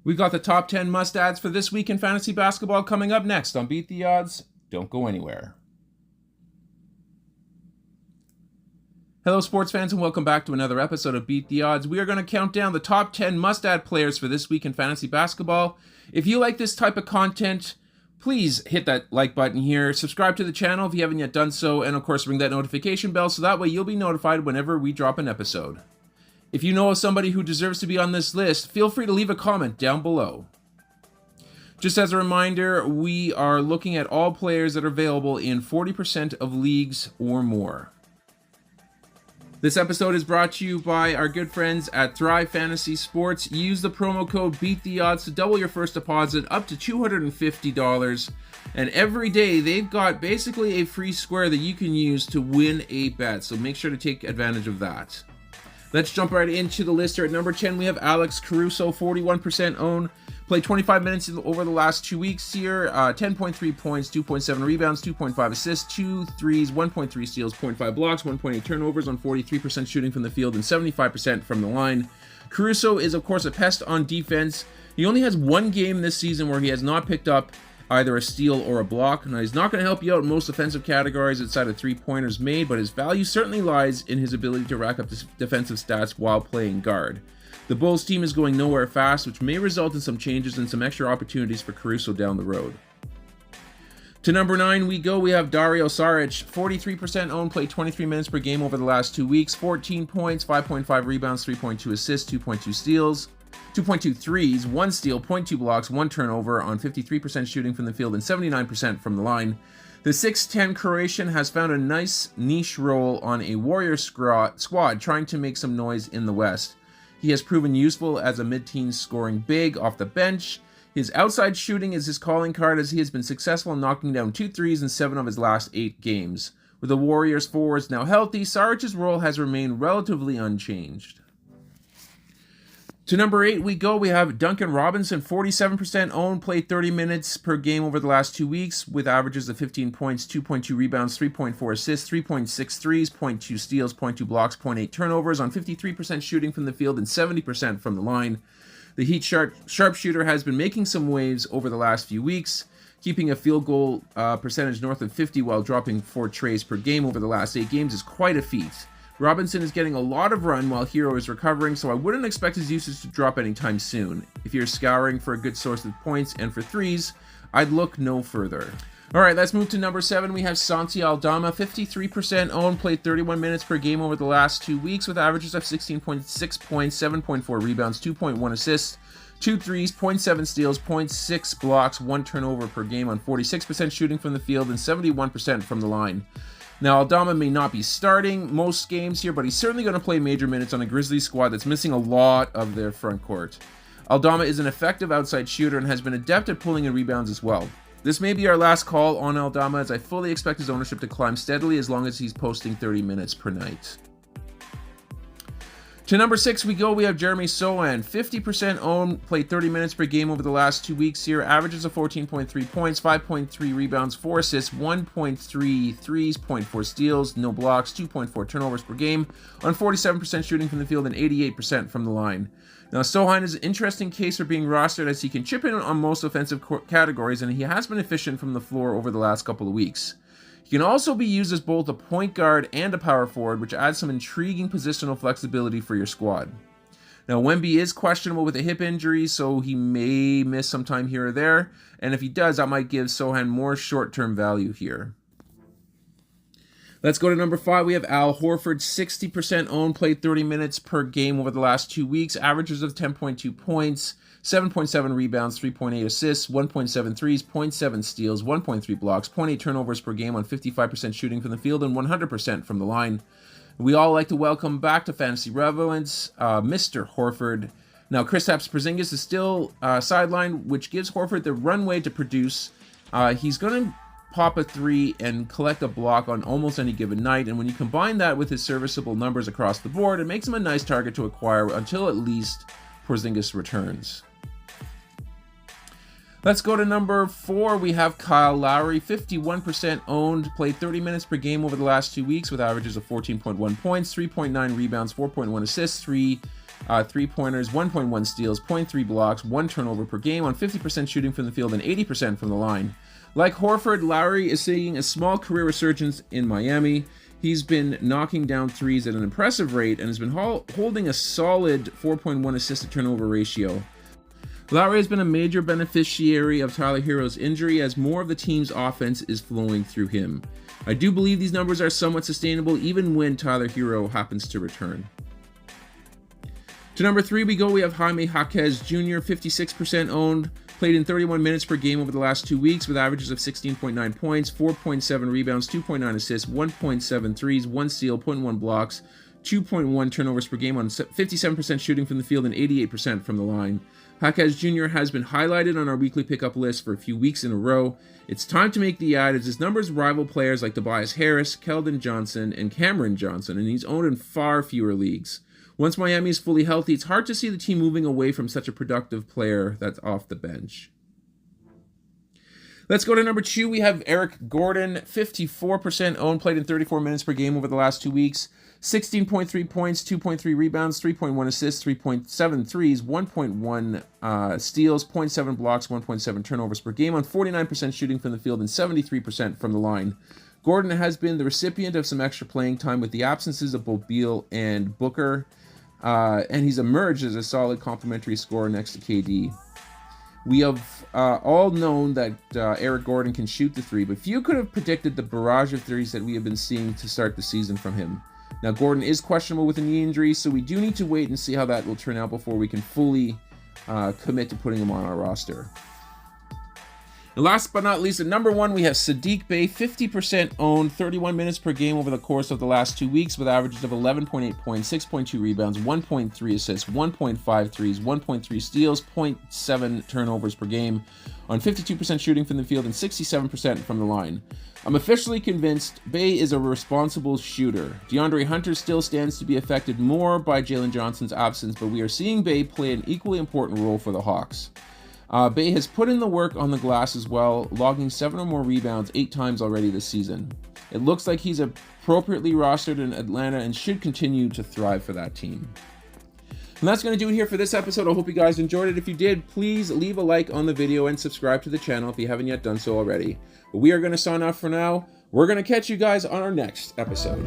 We got the top 10 must-adds for this week in fantasy basketball coming up next on Beat the Odds. Don't go anywhere. Hello, sports fans, and welcome back to another episode of Beat the Odds. We are going to count down the top 10 must-add players for this week in fantasy basketball. If you like this type of content, please hit that like button here. Subscribe to the channel if you haven't yet done so, and of course ring that notification bell so that way you'll be notified whenever we drop an episode. If you know of somebody who deserves to be on this list, feel free to leave a comment down below. Just as a reminder, we are looking at all players that are available in 40% of leagues or more. This episode is brought to you by our good friends at Thrive Fantasy Sports. Use the promo code BEATTHEODDS to double your first deposit up to $250. And every day they've got basically a free square that you can use to win a bet. So make sure to take advantage of that. Let's jump right into the list here. At number 10, we have Alex Caruso, 41% owned. Played 25 minutes over the last 2 weeks here. 10.3 points, 2.7 rebounds, 2.5 assists, 2 threes, 1.3 steals, 0.5 blocks, 1.8 turnovers on 43% shooting from the field and 75% from the line. Caruso is, of course, a pest on defense. He only has one game this season where he has not picked up either a steal or a block. Now, he's not going to help you out in most offensive categories outside of three-pointers made, but his value certainly lies in his ability to rack up defensive stats while playing guard. The Bulls team is going nowhere fast, which may result in some changes and some extra opportunities for Caruso down the road. To number 9 we go. We have Dario Saric, 43% owned, played 23 minutes per game over the last 2 weeks, 14 points, 5.5 rebounds, 3.2 assists, 2.2 steals, 2.2 threes, 1 steal, 0.2 blocks, 1 turnover on 53% shooting from the field and 79% from the line. The 6'10 Croatian has found a nice niche role on a Warrior squad trying to make some noise in the West. He has proven useful as a mid-teen scoring big off the bench. His outside shooting is his calling card as he has been successful in knocking down 2 threes in 7 of his last 8 games. With the Warriors forwards now healthy, Saric's role has remained relatively unchanged. To number 8 we go. We have Duncan Robinson, 47% owned, played 30 minutes per game over the last 2 weeks with averages of 15 points, 2.2 rebounds, 3.4 assists, 3.6 threes, 0.2 steals, 0.2 blocks, 0.8 turnovers on 53% shooting from the field and 70% from the line. The Heat sharpshooter has been making some waves over the last few weeks, keeping a field goal percentage north of 50 while dropping 4 trays per game over the last 8 games is quite a feat. Robinson is getting a lot of run while Hero is recovering, so I wouldn't expect his usage to drop anytime soon. If you're scouring for a good source of points and for threes, I'd look no further. Alright, let's move to number 7. We have Santi Alama, 53% owned, played 31 minutes per game over the last 2 weeks with averages of 16.6 points, 7.4 rebounds, 2.1 assists, 2 threes, 0.7 steals, 0.6 blocks, 1 turnover per game on 46% shooting from the field and 71% from the line. Now, Aldama may not be starting most games here, but he's certainly going to play major minutes on a Grizzlies squad that's missing a lot of their front court. Aldama is an effective outside shooter and has been adept at pulling in rebounds as well. This may be our last call on Aldama, as I fully expect his ownership to climb steadily as long as he's posting 30 minutes per night. To number 6 we go. We have Jeremy Sochan, 50% owned, played 30 minutes per game over the last 2 weeks here, averages of 14.3 points, 5.3 rebounds, 4 assists, 1.3 threes, 0.4 steals, no blocks, 2.4 turnovers per game on 47% shooting from the field and 88% from the line. Now, Sochan is an interesting case for being rostered as he can chip in on most offensive categories and he has been efficient from the floor over the last couple of weeks. He can also be used as both a point guard and a power forward, which adds some intriguing positional flexibility for your squad. Now, Wemby is questionable with a hip injury, so he may miss some time here or there, and if he does, that might give Sochan more short-term value here. Let's go to number 5. We have Al Horford, 60% owned, played 30 minutes per game over the last 2 weeks, averages of 10.2 points, 7.7 rebounds, 3.8 assists, 1.7 threes, 0.7 steals, 1.3 blocks, 0.8 turnovers per game on 55% shooting from the field and 100% from the line. We all like to welcome back to fantasy relevance, Mr. Horford. Now, Kristaps Porzingis is still sidelined, which gives Horford the runway to produce. He's going to pop a 3 and collect a block on almost any given night, and when you combine that with his serviceable numbers across the board, it makes him a nice target to acquire until at least Porzingis returns. Let's go to number 4. We have Kyle Lowry, 51% owned, played 30 minutes per game over the last 2 weeks with averages of 14.1 points, 3.9 rebounds, 4.1 assists, 3 3-pointers, 1.1 steals, 0.3 blocks, 1 turnover per game on 50% shooting from the field and 80% from the line. Like Horford, Lowry is seeing a small career resurgence in Miami. He's been knocking down threes at an impressive rate and has been holding a solid 4.1 assist-to-turnover ratio. Lowry has been a major beneficiary of Tyler Herro's injury as more of the team's offense is flowing through him. I do believe these numbers are somewhat sustainable even when Tyler Herro happens to return. To number 3 we go. We have Jaime Jaquez Jr., 56% owned, played in 31 minutes per game over the last 2 weeks with averages of 16.9 points, 4.7 rebounds, 2.9 assists, 1.7 threes, 1 steal, 0.1 blocks, 2.1 turnovers per game on 57% shooting from the field and 88% from the line. Jaquez Jr. has been highlighted on our weekly pickup list for a few weeks in a row. It's time to make the add as his numbers rival players like Tobias Harris, Keldon Johnson, and Cameron Johnson, and he's owned in far fewer leagues. Once Miami is fully healthy, it's hard to see the team moving away from such a productive player that's off the bench. Let's go to number 2. We have Eric Gordon, 54% owned, played in 34 minutes per game over the last 2 weeks. 16.3 points, 2.3 rebounds, 3.1 assists, 3.7 threes, 1.1 steals, 0.7 blocks, 1.7 turnovers per game on 49% shooting from the field and 73% from the line. Gordon has been the recipient of some extra playing time with the absences of both Beal and Booker, and he's emerged as a solid complementary scorer next to KD. We have all known that Eric Gordon can shoot the three, but few could have predicted the barrage of threes that we have been seeing to start the season from him. Now, Gordon is questionable with a knee injury, so we do need to wait and see how that will turn out before we can fully commit to putting him on our roster. And last but not least, at number 1, we have Sadique Bay, 50% owned, 31 minutes per game over the course of the last 2 weeks with averages of 11.8 points, 6.2 rebounds, 1.3 assists, 1.5 threes, 1.3 steals, 0.7 turnovers per game on 52% shooting from the field and 67% from the line. I'm officially convinced Bay is a responsible shooter. DeAndre Hunter still stands to be affected more by Jalen Johnson's absence, but we are seeing Bay play an equally important role for the Hawks. Bay has put in the work on the glass as well, logging 7 or more rebounds 8 times already this season. It looks like he's appropriately rostered in Atlanta and should continue to thrive for that team. And that's going to do it here for this episode. I hope you guys enjoyed it. If you did, please leave a like on the video and subscribe to the channel if you haven't yet done so already. But we are going to sign off for now. We're going to catch you guys on our next episode.